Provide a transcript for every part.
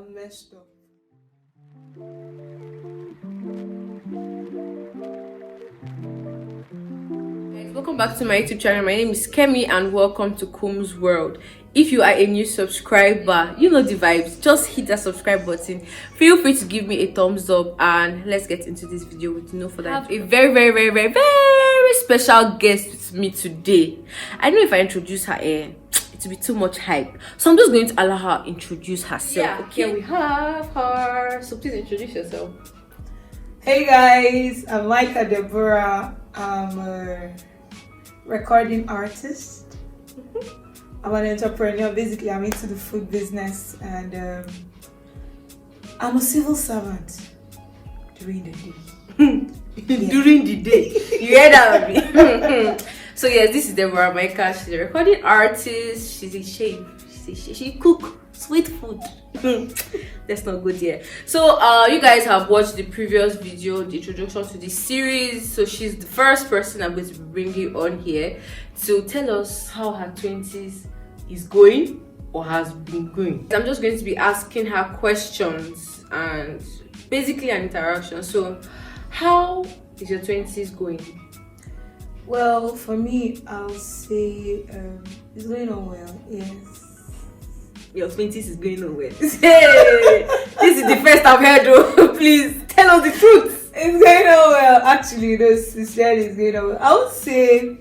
I'm messed up. Guys, welcome back to my YouTube channel. My name is Kemi and welcome to Kums World. If you are a new subscriber, you know the vibes. Just hit that subscribe button. Feel free to give me a thumbs up and let's get into this video with no further ado. I have a very special guest with me today. I don't know if I introduce her it will be too much hype, so I'm just going to allow her introduce herself. Yeah, okay, here we have her, so please introduce yourself. Hey guys, I'm Micah Deborah. I'm a recording artist. I'm an entrepreneur. Basically, I'm into the food business, and I'm a civil servant during the day. During the day, you hear that of me? So yes, this is Deborah Micah. She's a recording artist. She's a chef. She cook sweet food. That's not good yet. So you guys have watched the previous video, the introduction to this series. So she's the first person I'm going to be bringing on here to tell us how her 20s is going or has been going. I'm just going to be asking her questions and basically an interaction. So how is your 20s going? Well, for me, I'll say it's going on well. Yes. Your 20s is going on well. Hey, this is the first I've heard though. Please tell us the truth. It's going on well. Actually, sincerely, it's going on well. I would say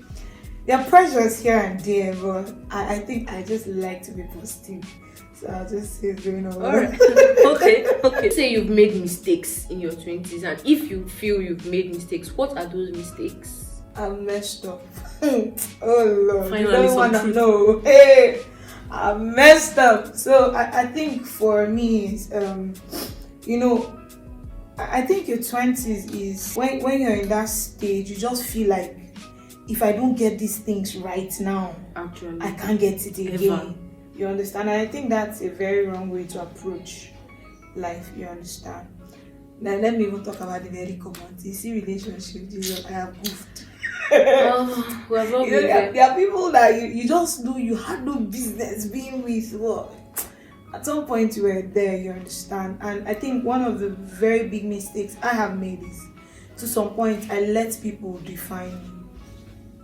there are pressures here and there, but I think I just like to be positive. So I'll just say it's going on well. Alright. Okay. Say you've made mistakes in your 20s, and if you feel you've made mistakes, what are those mistakes? I'm messed up. Oh Lord, Finally, you don't want to truth. know. Hey, I'm messed up. So I think for me, I think your 20s is when you're in that stage, you just feel like if I don't get these things right now, Actually, I can't get it again. Ever. You understand? And I think that's a very wrong way to approach life. You understand? Now let me even talk about the very common. You see, relationship, Jesus, I have goofed. oh, we have all been there. There are people that you just do, you had no business being with. Well, at some point you were there, you understand. And I think one of the very big mistakes I have made is, to some point, I let people define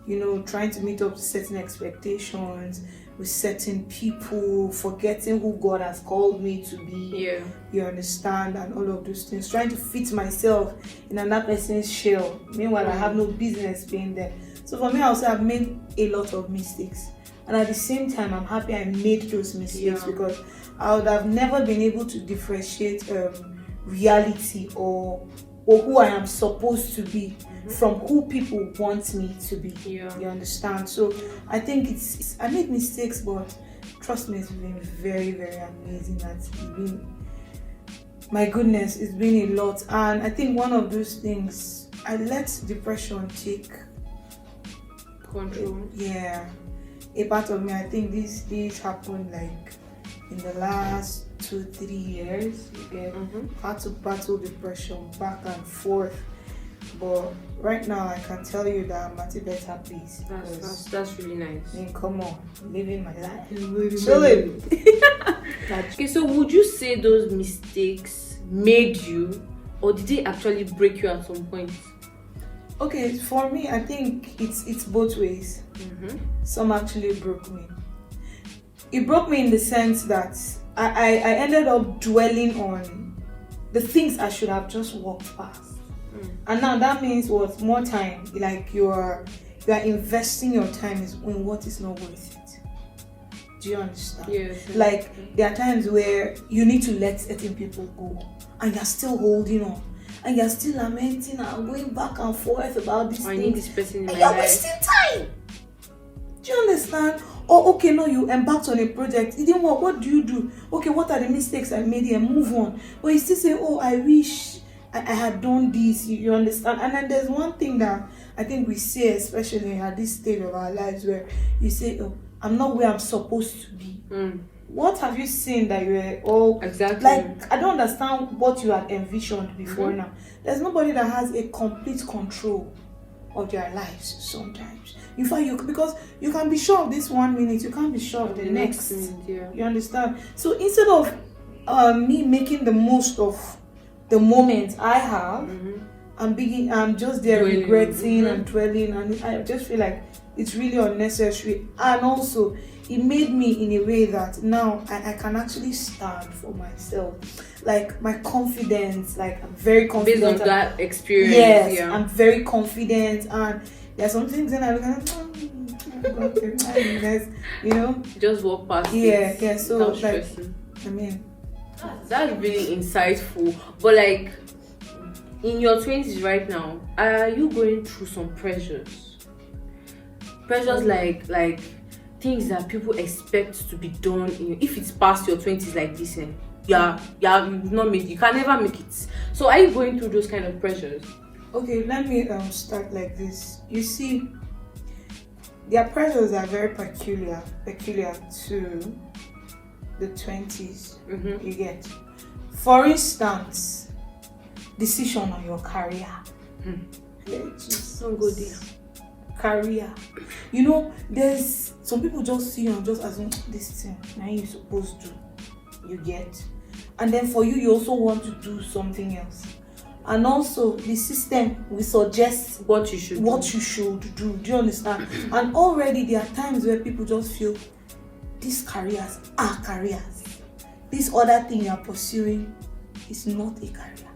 me. Trying to meet up to certain expectations with certain people, forgetting who God has called me to be. Yeah. You understand, and all of those things. Trying to fit myself in another person's shell. Meanwhile, I have no business being there. So for me, I also have made a lot of mistakes. And at the same time, I'm happy I made those mistakes because I would have never been able to differentiate reality or who I am supposed to be from who people want me to be. Yeah. You understand? So I think I made mistakes, but trust me, it's been very amazing. It's been, my goodness, it's been a lot. And I think one of those things, I let depression take Control. a part of me. I think these happened like in the last 2-3 years. You get had to battle depression back and forth, but right now I can tell you that I'm at a better place. That's really nice. I mean, come on, living my life, chilling. Okay, so would you say those mistakes made you, or did they actually break you at some point? Okay, for me, I think it's both ways. Some actually broke me. It broke me in the sense that I ended up dwelling on the things I should have just walked past. And now that means what? More time. Like you are investing your time in what is not worth it. Do you understand? Yes. Like there are times where you need to let certain people go, and you're still holding on, and you're still lamenting and going back and forth about these things. I need this person in my and you're life. wasting time. Do you understand? Or okay, no, you embarked on a project, it didn't work. What do you do? Okay, what are the mistakes I made here? Move on. But you still say, oh, I wish I had done this. You understand? And then there's one thing that I think we say, especially at this stage of our lives, where you say, oh, I'm not where I'm supposed to be. What have you seen that you were exactly like? I don't understand what you had envisioned before now. There's nobody that has a complete control of their lives sometimes. In fact, because you can be sure of this 1 minute, you can't be sure of the next. minute, yeah. You understand? So instead of me making the most of the moment I have. I'm just there regretting and dwelling, and I just feel like it's really unnecessary. And also, it made me in a way that now I can actually stand for myself. Like my confidence, like I'm very confident. Based on that experience, yes, I'm very confident, and there's some things that I look at, you know, just walk past. Yeah. So like, I mean, that's really insightful. But like, in your 20s right now, are you going through some pressures? Like things that people expect to be done if it's past your 20s like this, you've not made, you can never make it. So are you going through those kind of pressures? Okay, let me start like this. You see, their pressures are very peculiar to the 20s. You get, for instance, decision on your career. Don't go there. Career, you know, there's some people just see you just as this thing now you're supposed to, you get, and then for you also want to do something else, and also the system will suggest what you should do. Do you understand? And already there are times where people just feel these careers are careers, this other thing you are pursuing is not a career.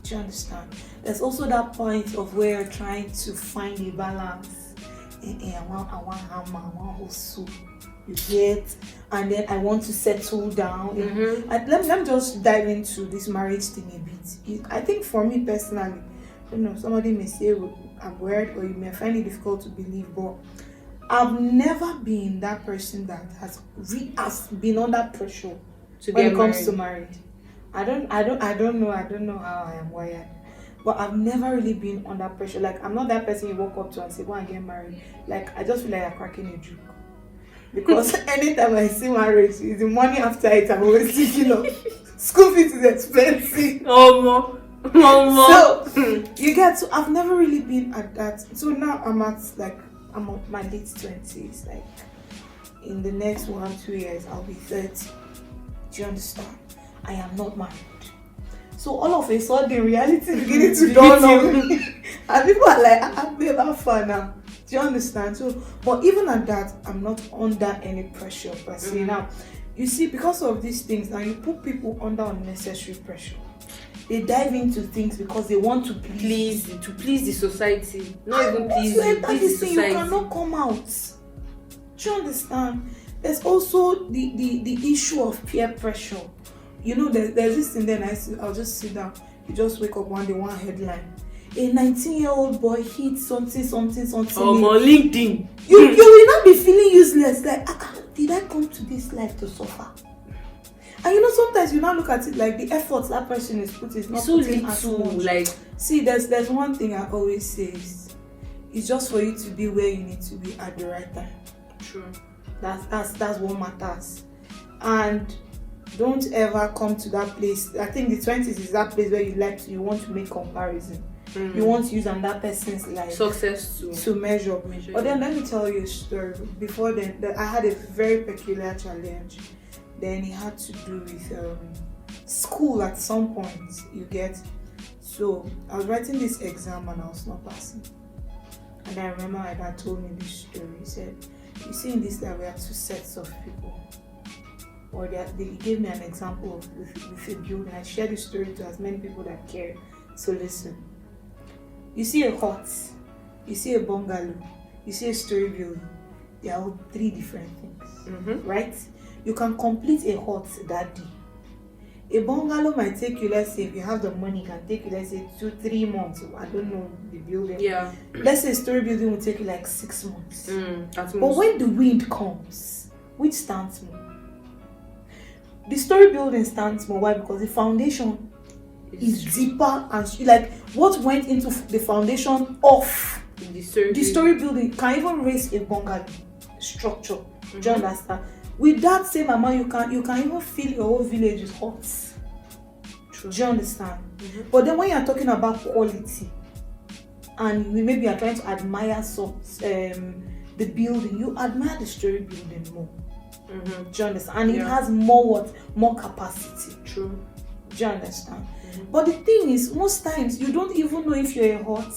Do you understand? There's also that point of where you're trying to find a balance. I want hammer, I want hustle, you get, and then I want to settle down. And let me just dive into this marriage thing a bit. I think for me personally, I don't know, somebody may say I'm weird or you may find it difficult to believe, but I've never been that person that has been under pressure when it comes to marriage. I don't know how I am wired, but I've never really been under pressure. Like, I'm not that person you walk up to and say, go and get married. Like, I just feel like I'm cracking a joke. Because anytime I see marriage, it's the money after it, I'm always thinking of school fees is expensive. So, you get, so I've never really been at that. So now I'm at my late 20s. Like, in the next 1-2 years, I'll be 30. Do you understand? I am not married. So all of a sudden, reality is beginning to dawn on me. And people are like, I'm never far now. Do you understand? So, but even at that, I'm not under any pressure per se. Now, you see, because of these things, now you put people under unnecessary pressure. They dive into things because they want to please the society. Not even please you, please the society. You cannot come out. Do you understand? There's also the issue of peer pressure. You know, there's this thing then I'll just sit down. You just wake up one day, one headline. A 19-year-old boy hit something. On LinkedIn. You will not be feeling useless. Like, did I come to this life to suffer? And you know, sometimes you now look at it like the efforts that person is putting is not so putting as much. Like, see, there's one thing I always say is, it's just for you to be where you need to be at the right time. True. That's what matters. And don't ever come to that place. I think the 20s is that place where you want to make comparison. You want to use another person's life success to measure. But then let me tell you a story. Before then, I had a very peculiar challenge. Then it had to do with school at some point, you get. So I was writing this exam and I was not passing. And I remember my dad told me this story. He said, you see, in this life we have two sets of people. Or they gave me an example of with a building. I shared this story to as many people that care. So listen. You see a hut, you see a bungalow, you see a story building. They are all three different things, right? You can complete a hut that day. A bungalow might take you, let's say, if you have the money, can take you, let's say, 2-3 months. I don't know the building. Yeah. Let's say a story building will take you like 6 months. But when the wind comes, which stands more? The story building stands more. Why? Because the foundation is deeper, and like what went into the foundation of the story building can even raise a bungalow structure. Do you understand? With that same amount, you can even fill your whole village with huts. Do you understand? But then when you are talking about quality, and maybe you are trying to admire the building, you admire the story building more. Do you understand? And it has more capacity. True. Do you understand? But the thing is, most times you don't even know if you're a hut,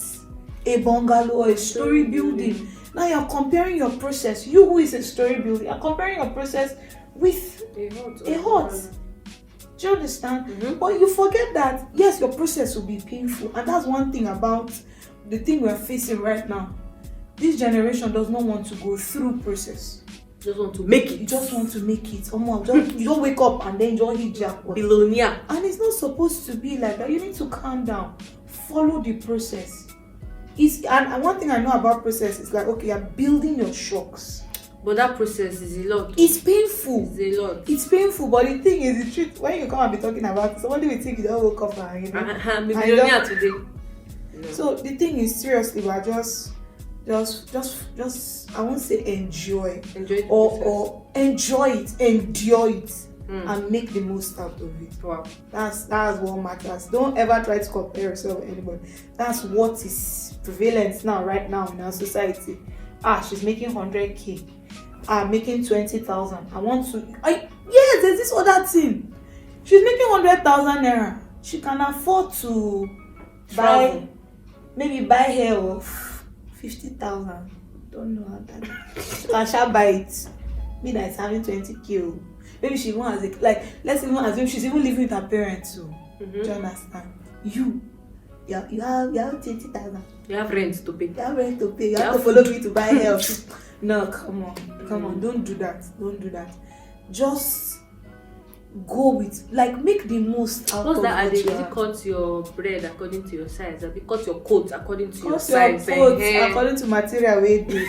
a bungalow, or a story building. Now you're comparing your process. You who is a story building, you're comparing your process with a hut. Do you understand? But you forget that yes, your process will be painful, and that's one thing about the thing we're facing right now. This generation does not want to go through process. Just want to make it. You just want to make it. You don't wake up and then you don't hit jackpot. Billionaire. And it's not supposed to be like that. You need to calm down. Follow the process. And one thing I know about process is like, okay, you're building your shocks. But that process is a lot. It's painful. It's a lot. It's painful, but the thing is, the truth, when you come and be talking about it, somebody will think you don't woke up and, you know. I'm a billionaire today. No. So the thing is, seriously, we're just I won't say enjoy it or enjoy it, endure it, and make the most out of it. Wow. That's what matters. Don't ever try to compare yourself with anybody. That's what is prevalent right now in our society. She's making 100K. Making 20,000. Yes, there's this other thing. She's making 100,000 naira. She can afford to buy hair of 50,000. Don't know how that. She can buy it. Me that is having 20K. Maybe she wants let's even assume she's even living with her parents too. Do you understand? You have 20,000. You have rent to pay. You have to follow me to buy hair. No, come on, don't do that. Just go with, make the most out of what's that what you have. Cut your bread according to your size, or cut your coat according to your size. Cut your coat according to material weight. See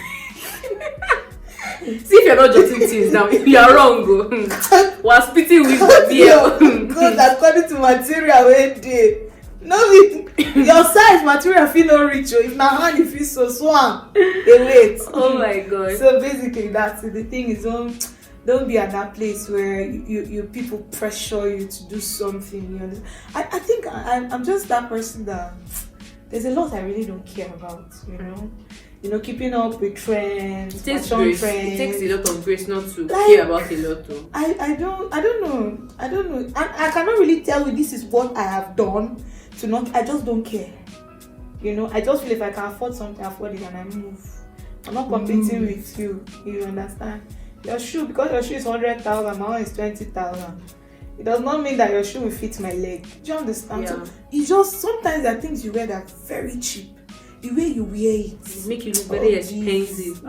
if you're not jotting things down, you are wrong. We're spitting wisdom here. Good according to material weight. No, your size material feel no reach. If na hand you feel so swam, they wait. Oh my god. So basically that's it. The thing is, don't be at that place where you people pressure you to do something. You know, I think I'm just that person that there's a lot I really don't care about. You know, keeping up with trends, fashion trends. It takes a lot of grace not to care about a lot too. I don't know. I cannot really tell you this is what I have done. I just don't care. I just feel if I can afford something, I afford it and I move. I'm not competing with you. You understand? Your shoe, because your shoe is 100,000, my one is 20,000. It does not mean that your shoe will fit my leg. Do you understand? Yeah. So it's just sometimes there are things you wear that are very cheap. The way you wear it make you look very expensive.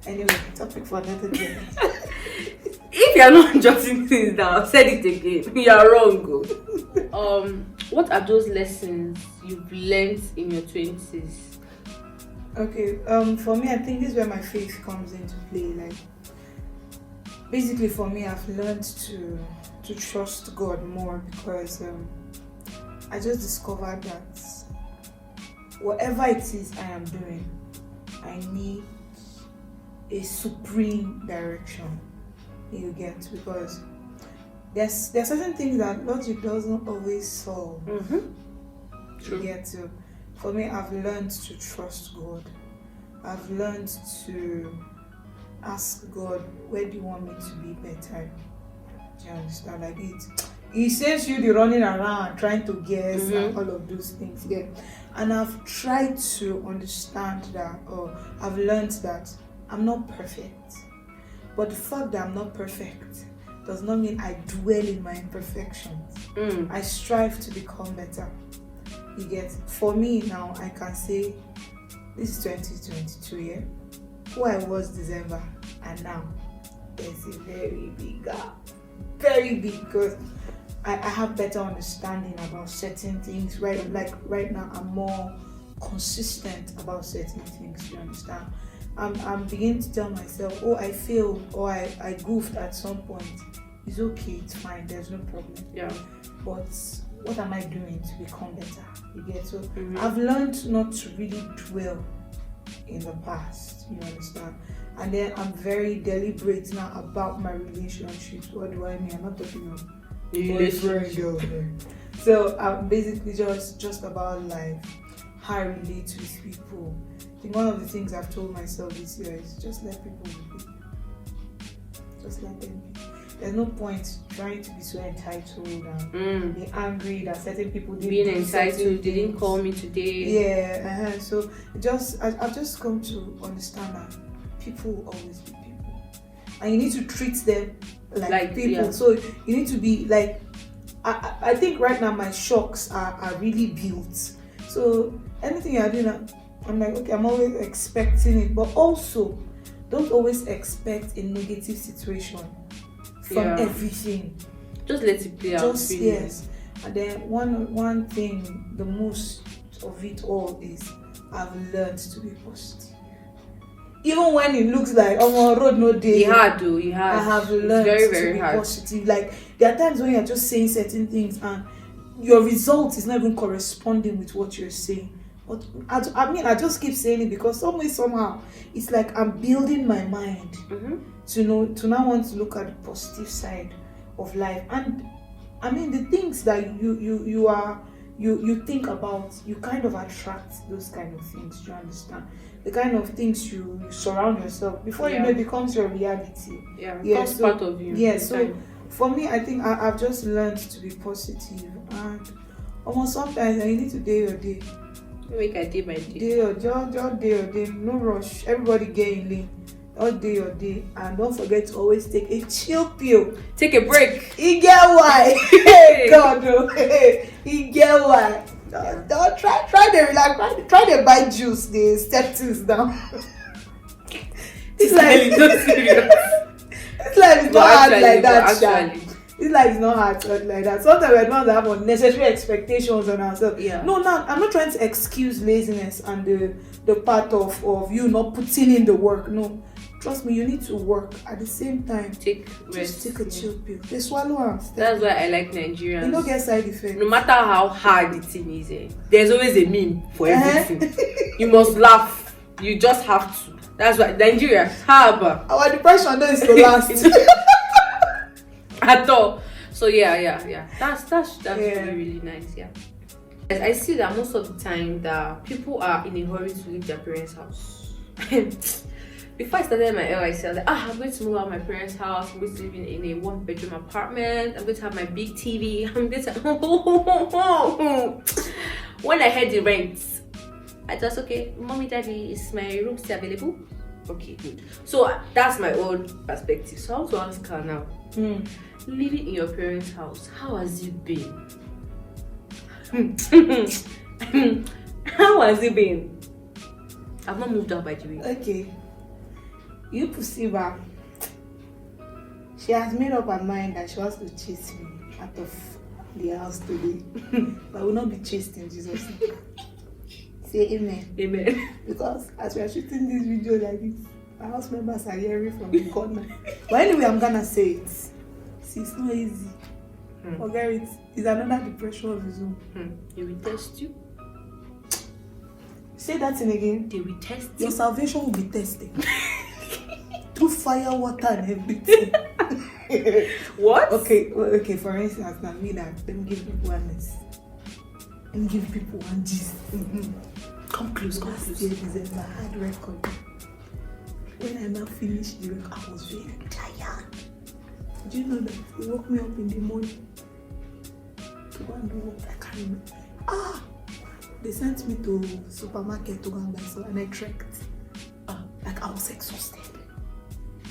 Anyway, topic for another day. If you're not jotting things down, I've said it again. You're wrong. What are those lessons you've learned in your 20s? Okay, for me, I think this is where my faith comes into play. Basically for me, I've learned to trust God more because I just discovered that whatever it is I am doing, I need a supreme direction. You get, because there's certain things that logic doesn't always solve. You get to. For me, I've learned to trust God. I've learned to ask God, where do you want me to be better? Do you understand? He saves you the running around trying to guess and all of those things. Yeah. And I've tried to understand that, or I've learned that I'm not perfect. But the fact that I'm not perfect does not mean I dwell in my imperfections. I strive to become better. You get, for me now, I can say this is 2022, yeah. Who I was December and now, there's a very big gap. Very big, because I have better understanding about certain things. Right now, I'm more consistent about certain things. You understand? I'm beginning to tell myself, I failed or I goofed at some point. It's okay, it's fine, there's no problem. Yeah. But what am I doing to become better? You get, so I've learned not to really dwell in the past. You understand? And then I'm very deliberate now about my relationships. What do I mean? I'm not talking of boyfriend, girlfriend. So I'm basically just about life, how I relate with people. I think one of the things I've told myself this year is just let people be. just let them be. There's no point trying to be so entitled and be angry that certain people didn't being entitled. They didn't call me today. Yeah, so I've just come to understand that people will always be people, and you need to treat them like people. Yeah. So you need to be like. I think right now my shocks are really built. So anything you're doing, I'm like, okay, I'm always expecting it, but also don't always expect a negative situation from everything. Just let it play out. Yes. And then one thing, the most of it all is I've learned to be positive. Even when it looks like I'm on road no day. I have learned to be positive. Like there are times when you're just saying certain things and your result is not even corresponding with what you're saying. But I just keep saying it because somehow it's like I'm building my mind to now want to look at the positive side of life. And I mean the things that you think about, you kind of attract those kind of things. Do you understand? The kind of things you surround yourself before you know it becomes your reality. Yeah, it becomes part of you. Yeah, so for me, I think I've just learned to be positive, and almost sometimes you need to day your day. Make a day by day. Just day your day. No rush. Everybody get in lane. All day your day, and don't forget to always take a chill pill. Take a break. You get why? God no. You get why? Don't try to relax. Try to buy juice. They step things down. It's like so serious. It's like it's not hard like that. It's like it's not hard like that. Sometimes we're not have unnecessary expectations on ourselves. Yeah. No, I'm not trying to excuse laziness and the part of you not putting in the work. No. Trust me, you need to work at the same time. Take a chill pill. They swallow them. That's why I like Nigerians. You don't get side effects. No matter how hard the thing is, there's always a meme for everything. You must laugh. You just have to. That's why Nigeria, our depression is to last. At all. So yeah. That's really, really nice. Yeah. I see that most of the time that people are in a hurry to leave their parents' house. Before I started my LIC, I was like, I'm going to move out of my parents' house. I'm going to live in a 1-bedroom apartment. I'm going to have my big TV. I'm going to. When I heard the rent, I just, okay, mommy, daddy, is my room still available? Okay, good. So that's my own perspective. So I want to ask her now, living in your parents' house, how has it been? How has it been? I've not moved out, by the way. Okay. You pussy back. She has made up her mind that she wants to chase me out of the house today. But I will not be chased in Jesus' name. Say amen. Amen. Because as we are shooting this video like this, my house members are hearing from the corner. But anyway, I'm gonna say it. See, it's not easy. Forget it. It's another depression of his own. They will test you. Say that thing again. They will test you. Your salvation will be tested. Through fire, water, and everything. What? Okay. For instance, now me that let me give people honest. Let me give people one gist. Come close. There's a hard record. When I now finished the record, I was very tired. Do you know that they woke me up in the morning to go and do what I can't remember? They sent me to supermarket to go and buy some, and I trekked. Like I was exhausted.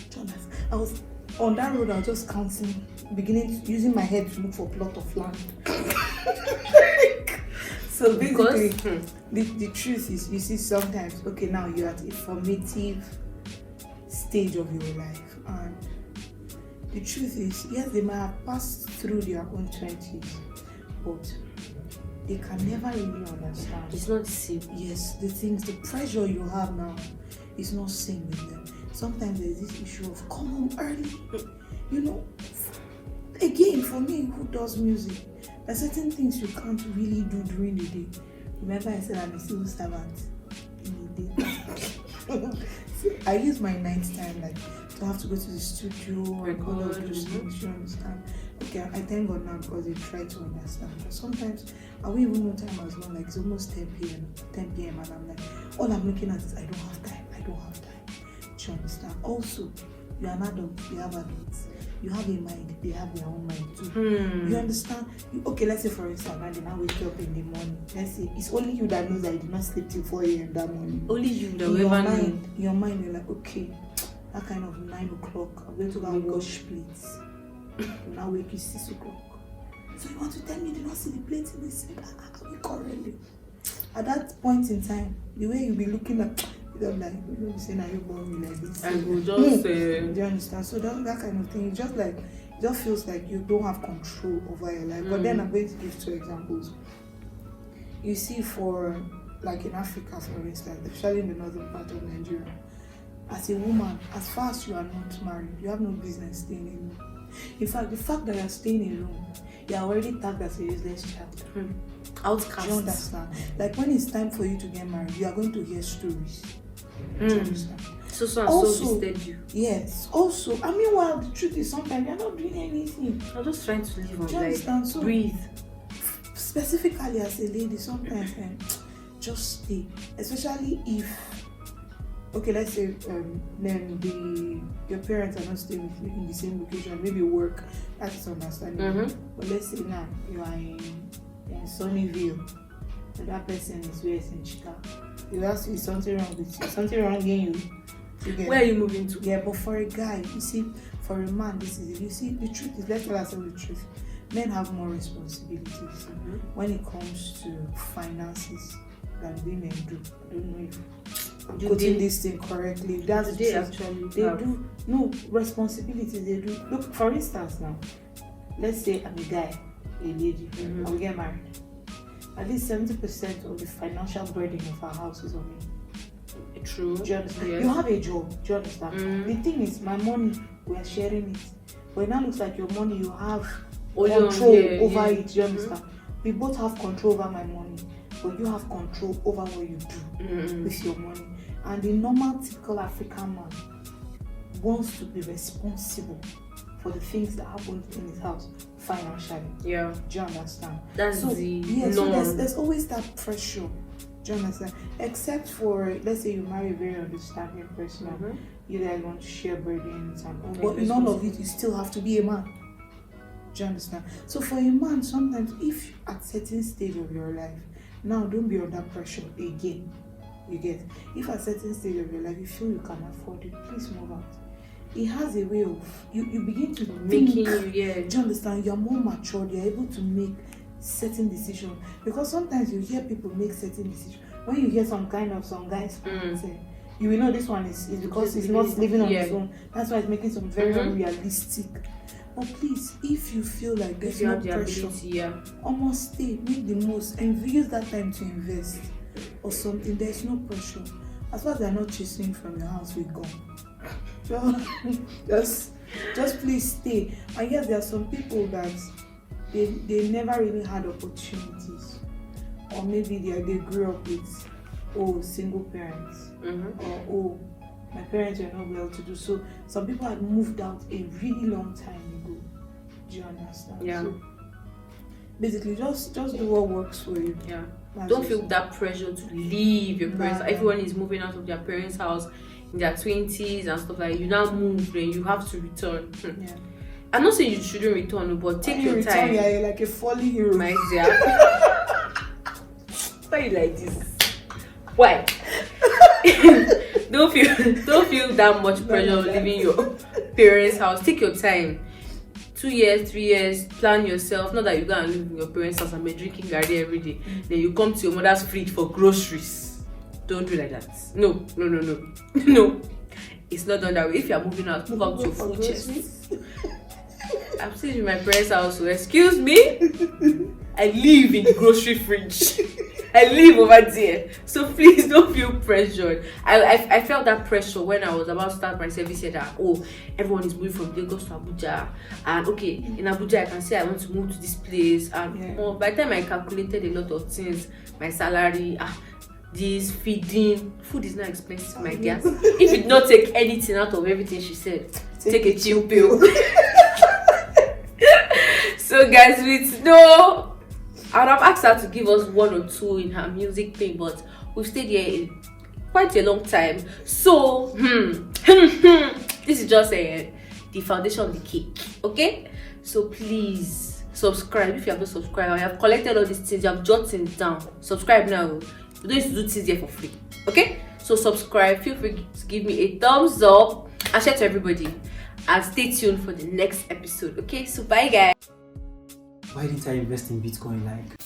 Jonas, I was on that road. I was just counting, using my head to look for a plot of land. So basically, the truth is, you see, sometimes, okay, now you're at a formative stage of your life, and the truth is, yes, they might have passed through their own 20s, but they can never really understand. It's not the same. Yes, the pressure you have now is not same with them. Sometimes there's this issue of come home early. You know, again, for me who does music, there are certain things you can't really do during the day. Remember I said I'm a civil servant in the day. So I use my night time like to have to go to the studio and all of those things, you understand? Okay, I thank God now because they try to understand. But sometimes I won't even know time as long, like it's almost 10 p.m. and I'm like, all I'm looking at is I don't have time. Do you understand? Also, You are an adult, they have adults. You have a mind, they have their own mind too. You understand? Okay, let's say for instance, now they now wake you up in the morning. Let's say it's only you that knows that you did not sleep till 4 a.m. that morning. Only you that will in ever know. in your mind, you're like, okay, that kind of 9 o'clock, I'm going to go and wash plates. Now wake you 6 o'clock. So you want to tell me you did not see the plates in the sink? I wake already. At that point in time, the way you'll be looking at, you're like, you know, saying, are you born me like this? I will just do you understand? So that kind of thing, it just feels like you don't have control over your life. But then I'm going to give 2 examples. You see, for like in Africa, for instance, especially in the northern part of Nigeria, as a woman, as far as you are not married, you have no business staying alone. In fact, the fact that you're staying alone, you're already tagged as a useless child. Outcast. Do you understand? Like when it's time for you to get married, you are going to hear stories. Do you understand? So Also, visited you. Yes. Also, I mean, well, the truth is sometimes you're not doing anything. I'm just trying to live on. Do you understand? So breathe. Specifically as a lady, sometimes just stay. Especially if, okay, let's say then your parents are not staying with you in the same location, maybe work. That is understandable. But let's say now you are in Sunnyvale, and that person is where it's in Chicago. You ask you, is something wrong with you? Something wrong in you? Where are you moving to? Yeah, but for a guy, you see, for a man, this is it. You see, the truth is, let's tell ourselves the truth. Men have more responsibilities when it comes to finances than women do. I don't know if I'm quoting this thing correctly. That's the truth. Actually they do. No, responsibilities they do. Look, for instance now, let's say I'm a guy, a lady, and we get married. At least 70% of the financial burden of our house is on me. True. Do you understand? Yes. You have a job. Do you understand? The thing is, my money, we are sharing it. But it now looks like your money, you have control over it. Do you understand? We both have control over my money, but you have control over what you do with your money. And the normal, typical African man wants to be responsible for the things that happen in his house financially. Yeah. Do you understand? That's so, the norm. So there's always that pressure. Do you understand? Except for, let's say you marry a very understanding person, you guys want to share burdens and all, but in all of it, you still have to be a man. Do you understand? So for a man, sometimes if at certain stage of your life, now don't be under pressure again. You get? If at certain stage of your life you feel you can afford it, please move out. It has a way of you begin to think. Do you understand? You're more matured. You're able to make certain decisions, because sometimes you hear people make certain decisions. When you hear some guys say, you will know this one is because he's not living on his own. That's why he's making some very unrealistic. But please, if you feel like there's no pressure, almost stay, make the most, and use that time to invest or something. There's no pressure. As far as they're not chasing from your house, we go. Just please stay. And yes, there are some people that they never really had opportunities, or maybe they grew up with single parents, or my parents were not well to do. So some people had moved out a really long time ago. Do you understand? Yeah. So basically, just do what works for you. Yeah. Don't feel that pressure to leave your parents. Everyone is moving out of their parents' house in their 20s and stuff like that. You now move, then you have to return. Yeah. I'm not saying you shouldn't return, but take your time. Yeah, you're like a falling hero. My dear. Why are you like this? Why? don't feel that much pressure of leaving your parents' house. Take your time. 2 years, 3 years, plan yourself. Not that you go and live in your parents' house and be drinking garri every day. Then you come to your mother's fridge for groceries. Don't do like that. No. No. It's not done that way. If you are moving out, move out your full chest. I'm still in my parents' house, so excuse me. I live in the grocery fridge. I live over there. So please don't feel pressured. I felt that pressure when I was about to start my service here that everyone is moving from Lagos to Abuja. And okay, in Abuja I can say I want to move to this place. And by the time I calculated a lot of things, my salary, this feeding, food is not expensive, my dear. If you did not take anything out of everything she said, take a chill pill. So guys, I would have asked her to give us 1 or 2 in her music thing, but we've stayed here quite a long time. So this is just the foundation of the cake. Okay, so please subscribe if you have not subscribed. I have collected all these things, you have jotted things down. Subscribe now. You don't need to do things here for free. Okay, so subscribe. Feel free to give me a thumbs up and share to everybody, and stay tuned for the next episode. Okay, so bye guys. Why didn't I invest in Bitcoin? Like,